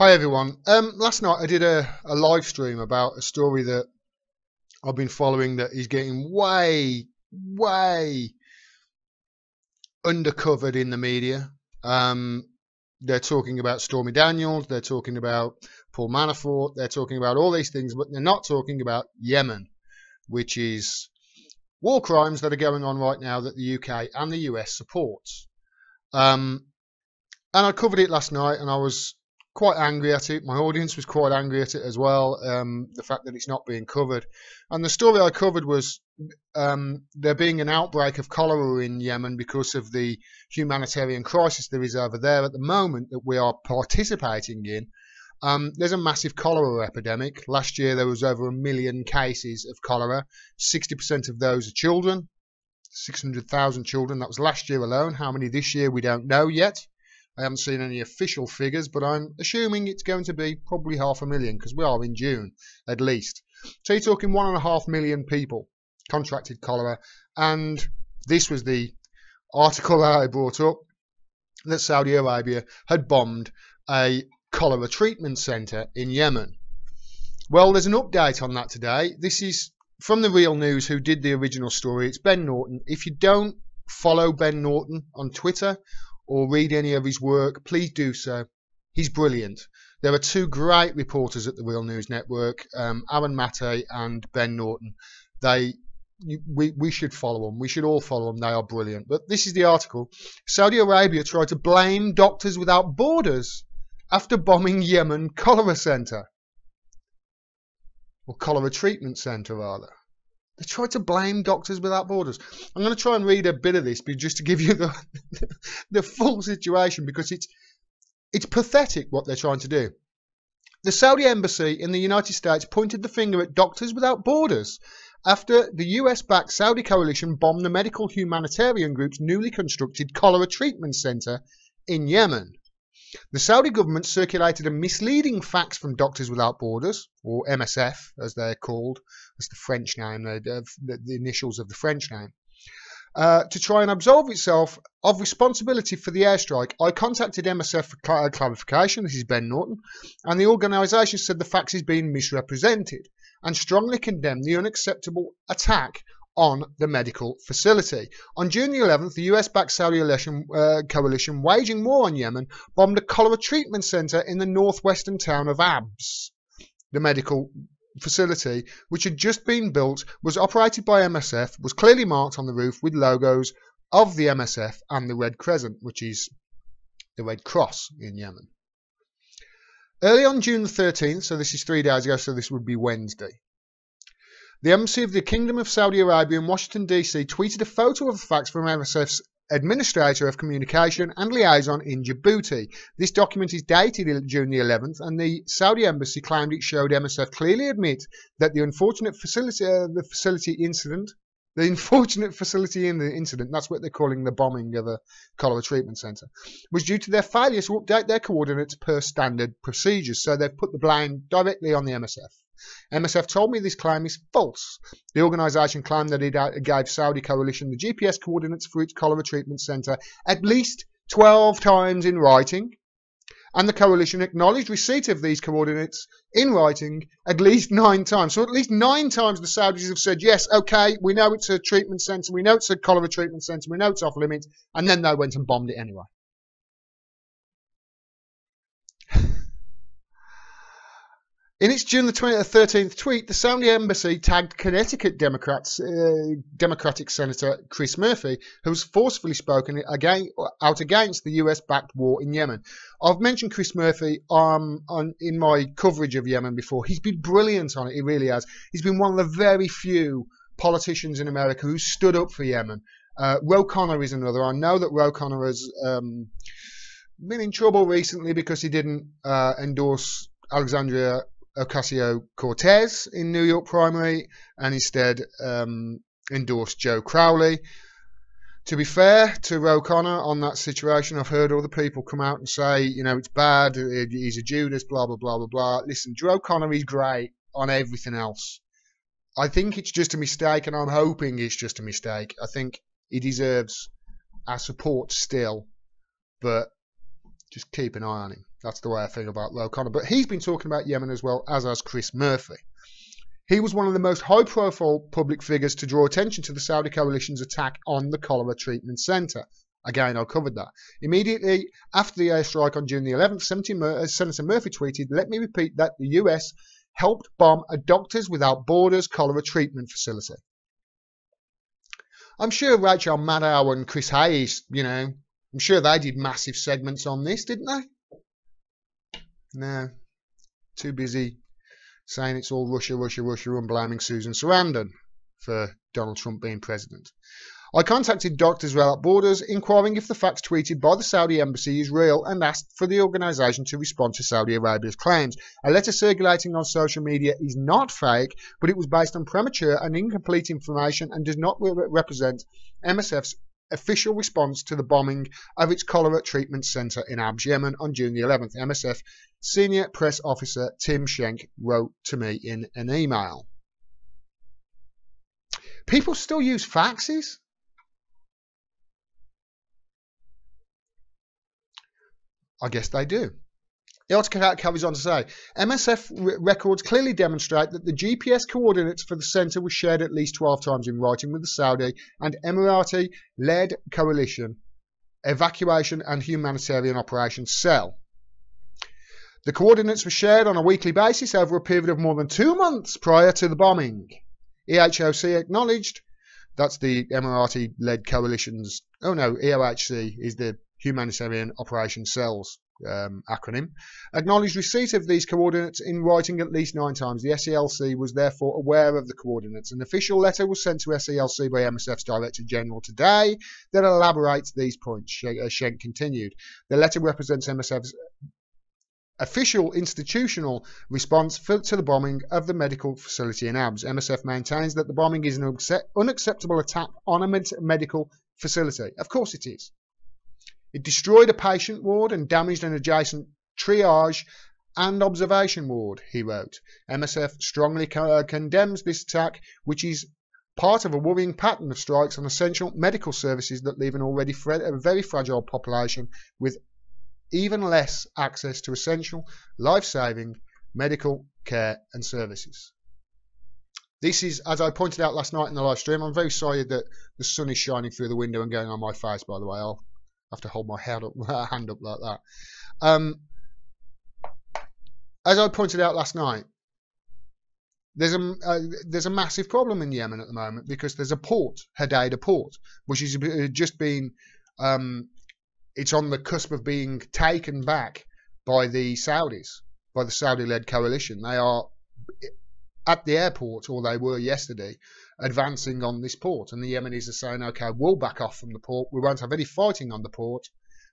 Hi everyone. Last night I did a live stream about a story that I've been following that is getting way undercovered in the media. They're talking about Stormy Daniels, they're talking about Paul Manafort, they're talking about all these things, but they're not talking about Yemen, which is war crimes that are going on right now that the UK and the US supports. And I covered it last night, and I was quite angry at it. My audience was quite angry at it as well, the fact that it's not being covered. And the story I covered was there being an outbreak of cholera in Yemen because of the humanitarian crisis there is over there at the moment that we are participating in. There's a massive cholera epidemic. Last year there was over 1 million cases of cholera. 60% of those are children, 600,000 children. That was last year alone. How many this year we don't know yet. I haven't seen any official figures, but I'm assuming it's going to be probably 500,000 because we are in June at least. So you're talking 1.5 million people contracted cholera, and this was the article that I brought up, that Saudi Arabia had bombed a cholera treatment centre in Yemen. Well, there's an update on that today. This is from the Real News, who did the original story. It's Ben Norton. If you don't follow Ben Norton on Twitter or read any of his work, please do so. He's brilliant. There are two great reporters at the Real News Network, Aaron Maté and Ben Norton. We should follow them. We should all follow them. They are brilliant. But this is the article. Saudi Arabia tried to blame Doctors Without Borders after bombing Yemen cholera centre. Or cholera treatment centre, rather. They tried to blame Doctors Without Borders. I'm going to try and read a bit of this just to give you the full situation, because it's pathetic what they're trying to do. The Saudi embassy in the United States pointed the finger at Doctors Without Borders after the US-backed Saudi coalition bombed the medical humanitarian group's newly constructed cholera treatment centre in Yemen. The Saudi government circulated a misleading fax from Doctors Without Borders, or MSF as they're called, that's the French name, the initials of the French name, to try and absolve itself of responsibility for the airstrike. I contacted MSF for clarification, this is Ben Norton, and the organisation said the fax is being misrepresented and strongly condemned the unacceptable attack on the medical facility. On June the 11th, the US-backed Saudi coalition waging war on Yemen bombed a cholera treatment centre in the northwestern town of Abs. The medical facility, which had just been built, was operated by MSF, was clearly marked on the roof with logos of the MSF and the Red Crescent, which is the Red Cross in Yemen. Early on June the 13th, so this is 3 days ago, so this would be Wednesday, the Embassy of the Kingdom of Saudi Arabia in Washington, D.C. tweeted a photo of a fax from MSF's Administrator of Communication and Liaison in Djibouti. This document is dated June the 11th, and the Saudi Embassy claimed it showed MSF clearly admit that the unfortunate facility incident, that's what they're calling the bombing of a cholera treatment centre, was due to their failure to update their coordinates per standard procedures. So they've put the blame directly on the MSF. MSF told me this claim is false. The organisation claimed that it gave Saudi coalition the GPS coordinates for its cholera treatment centre at least 12 times in writing, and the coalition acknowledged receipt of these coordinates in writing at least 9 times. So at least 9 times the Saudis have said, yes, okay, we know it's a treatment centre, we know it's a cholera treatment centre, we know it's off limits, and then they went and bombed it anyway. In its June the 13th tweet, the Saudi Embassy tagged Connecticut Democratic Senator Chris Murphy, who has forcefully spoken out against the US-backed war in Yemen. I've mentioned Chris Murphy in my coverage of Yemen before. He's been brilliant on it, he really has. He's been one of the very few politicians in America who stood up for Yemen. Ro Khanna is another. I know that Ro Khanna has been in trouble recently because he didn't endorse Alexandria Ocasio-Cortez in New York primary and instead endorsed Joe Crowley. To be fair to Ro Khanna on that situation, I've heard other people come out and say, you know, it's bad, he's a Judas, blah, blah, blah, blah, blah. Listen, Joe Connor is great on everything else. I think it's just a mistake, and I'm hoping it's just a mistake. I think he deserves our support still, but Just keep an eye on him. That's the way I think about O'Connor. But he's been talking about Yemen as well, as has Chris Murphy. He was one of the most high-profile public figures to draw attention to the Saudi coalition's attack on the cholera treatment centre. Again, I covered that. Immediately after the airstrike on June the 11th, Senator Murphy tweeted, "Let me repeat that the US helped bomb a Doctors Without Borders cholera treatment facility." I'm sure Rachel Maddow and Chris Hayes, I'm sure they did massive segments on this, didn't they? No. Too busy saying it's all Russia, Russia, Russia, and blaming Susan Sarandon for Donald Trump being president. I contacted Doctors Without Borders, inquiring if the facts tweeted by the Saudi embassy is real, and asked for the organisation to respond to Saudi Arabia's claims. A letter circulating on social media is not fake, but it was based on premature and incomplete information and does not represent MSF's official response to the bombing of its cholera treatment centre in Abs, Yemen on June the 11th. MSF Senior Press Officer Tim Schenk wrote to me in an email. People still use faxes? I guess they do. The article carries on to say, MSF records clearly demonstrate that the GPS coordinates for the centre were shared at least 12 times in writing with the Saudi and Emirati-led coalition Evacuation and Humanitarian Operations Cell. The coordinates were shared on a weekly basis over a period of more than 2 months prior to the bombing. EHOC acknowledged, that's the Emirati-led coalition's, EOHC is the Humanitarian Operations Cells acronym, acknowledged receipt of these coordinates in writing at least 9 times. The SELC was therefore aware of the coordinates. An official letter was sent to SELC by MSF's Director General today that elaborates these points, Schenk continued. The letter represents MSF's official institutional response to the bombing of the medical facility in Abs. MSF maintains that the bombing is an unacceptable attack on a medical facility. Of course it is. It destroyed a patient ward and damaged an adjacent triage and observation ward, he wrote. MSF strongly condemns this attack, which is part of a worrying pattern of strikes on essential medical services that leave an already very fragile population with even less access to essential, life-saving medical care and services. This is, as I pointed out last night in the live stream, I'm very sorry that the sun is shining through the window and going on my face, by the way. I'll have to hold my hand up like that. As I pointed out last night, there's a massive problem in Yemen at the moment because there's a port, Hodeida port, which has just been, it's on the cusp of being taken back by the Saudis, by the Saudi-led coalition. They are at the airport, or they were yesterday, advancing on this port. And the Yemenis are saying, okay, we'll back off from the port. We won't have any fighting on the port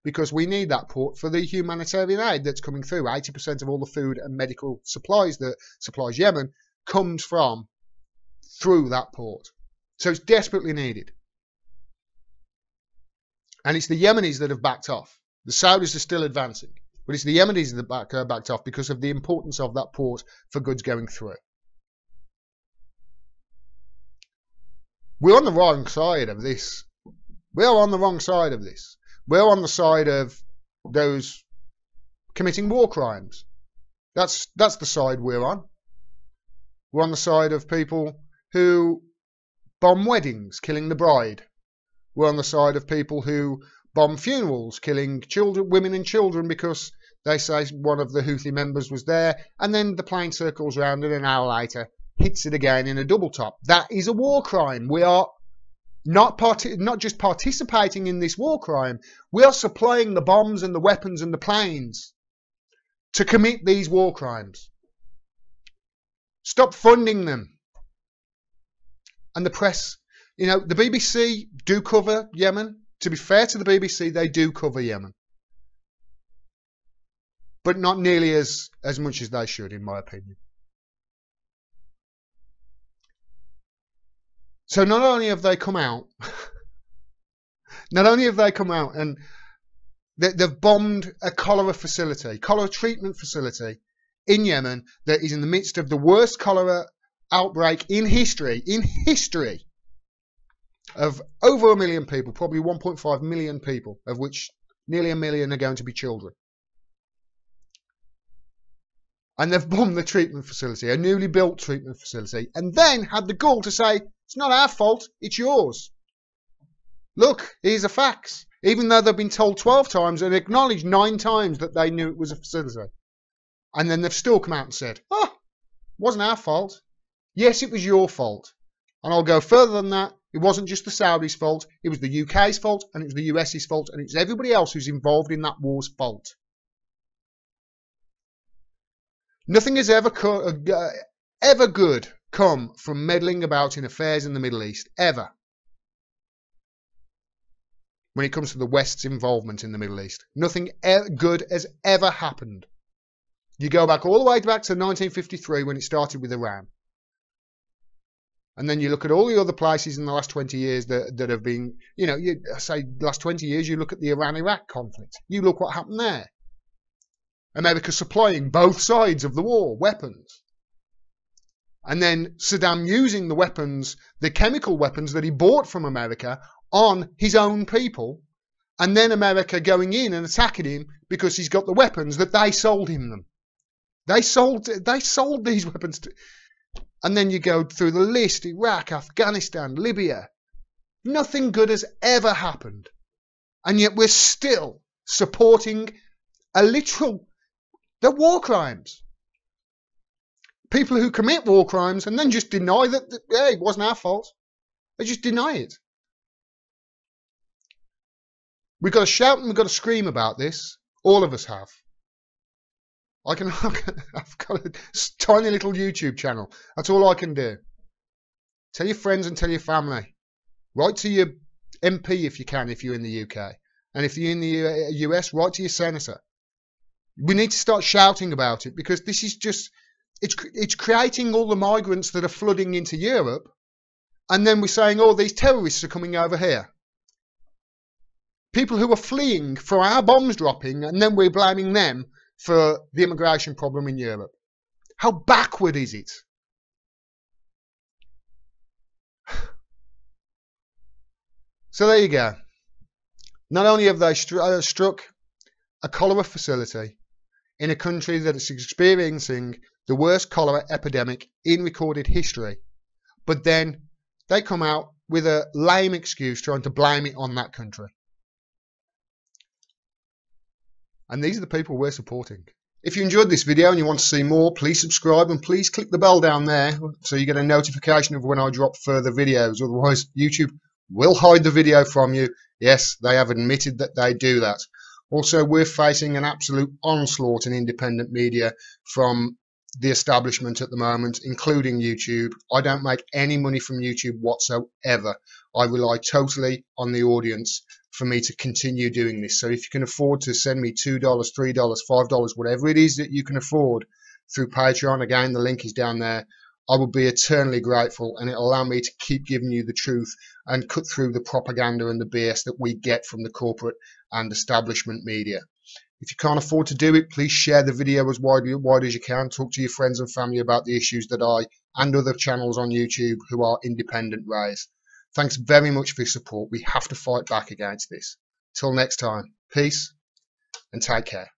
because we need that port for the humanitarian aid that's coming through. 80% of all the food and medical supplies that supplies Yemen comes from through that port. So it's desperately needed. And it's the Yemenis that have backed off. The Saudis are still advancing, but it's the Yemenis that backed off because of the importance of that port for goods going through. We're on the wrong side of this. We're on the wrong side of this. We're on the side of those committing war crimes. That's the side we're on. We're on the side of people who bomb weddings, killing the bride. We're on the side of people who bomb funerals, killing children, women and children because they say one of the Houthi members was there, and then the plane circles around and an hour later hits it again in a double top. That is a war crime. We are not just participating in this war crime, we are supplying the bombs and the weapons and the planes to commit these war crimes. Stop funding them. And the press, the BBC do cover Yemen. To be fair to the BBC, they do cover Yemen. But not nearly as much as they should, in my opinion. So not only have they come out and they've bombed a cholera treatment facility in Yemen that is in the midst of the worst cholera outbreak in history of over 1 million people, probably 1.5 million people, of which nearly 1 million are going to be children. And they've bombed the treatment facility, a newly built treatment facility, and then had the gall to say, it's not our fault, it's yours. Look, here's the facts. Even though they've been told 12 times and acknowledged 9 times that they knew it was a facility. And then they've still come out and said, oh, it wasn't our fault. Yes, it was your fault. And I'll go further than that. It wasn't just the Saudis' fault. It was the UK's fault, and it was the US's fault, and it's everybody else who's involved in that war's fault. Nothing has ever good come from meddling about in affairs in the Middle East, ever. When it comes to the West's involvement in the Middle East. Nothing good has ever happened. You go back all the way back to 1953 when it started with Iran. And then you look at all the other places in the last 20 years that have been, say last 20 years, you look at the Iran-Iraq conflict. You look what happened there. America supplying both sides of the war, weapons. And then Saddam using the weapons, the chemical weapons that he bought from America on his own people. And then America going in and attacking him because he's got the weapons that they sold him them. They sold these weapons to... And then you go through the list, Iraq, Afghanistan, Libya. Nothing good has ever happened. And yet we're still supporting they're war crimes. People who commit war crimes and then just deny that hey, it wasn't our fault. They just deny it. We've got to shout and we've got to scream about this. All of us have. I've got a tiny little YouTube channel. That's all I can do. Tell your friends and tell your family. Write to your MP if you can, if you're in the UK. And if you're in the US, write to your senator. We need to start shouting about it because this is just, it's creating all the migrants that are flooding into Europe. And then we're saying, oh, these terrorists are coming over here. People who are fleeing for our bombs dropping, and then we're blaming them for the immigration problem in Europe. How backward is it? So there you go. Not only have they struck a cholera facility in a country that is experiencing the worst cholera epidemic in recorded history, but then they come out with a lame excuse trying to blame it on that country. And these are the people we're supporting. If you enjoyed this video and you want to see more, please subscribe and please click the bell down there so you get a notification of when I drop further videos. Otherwise, YouTube will hide the video from you. Yes, they have admitted that they do that. Also, we're facing an absolute onslaught in independent media from the establishment at the moment, including YouTube. I don't make any money from YouTube whatsoever. I rely totally on the audience for me to continue doing this. So if you can afford to send me $2, $3, $5, whatever it is that you can afford through Patreon, again, the link is down there, I will be eternally grateful, and it'll allow me to keep giving you the truth and cut through the propaganda and the BS that we get from the corporate and establishment media. If you can't afford to do it, please share the video as wide as you can. Talk to your friends and family about the issues that I and other channels on YouTube who are independent raise. Thanks very much for your support. We have to fight back against this. Till next time, peace and take care.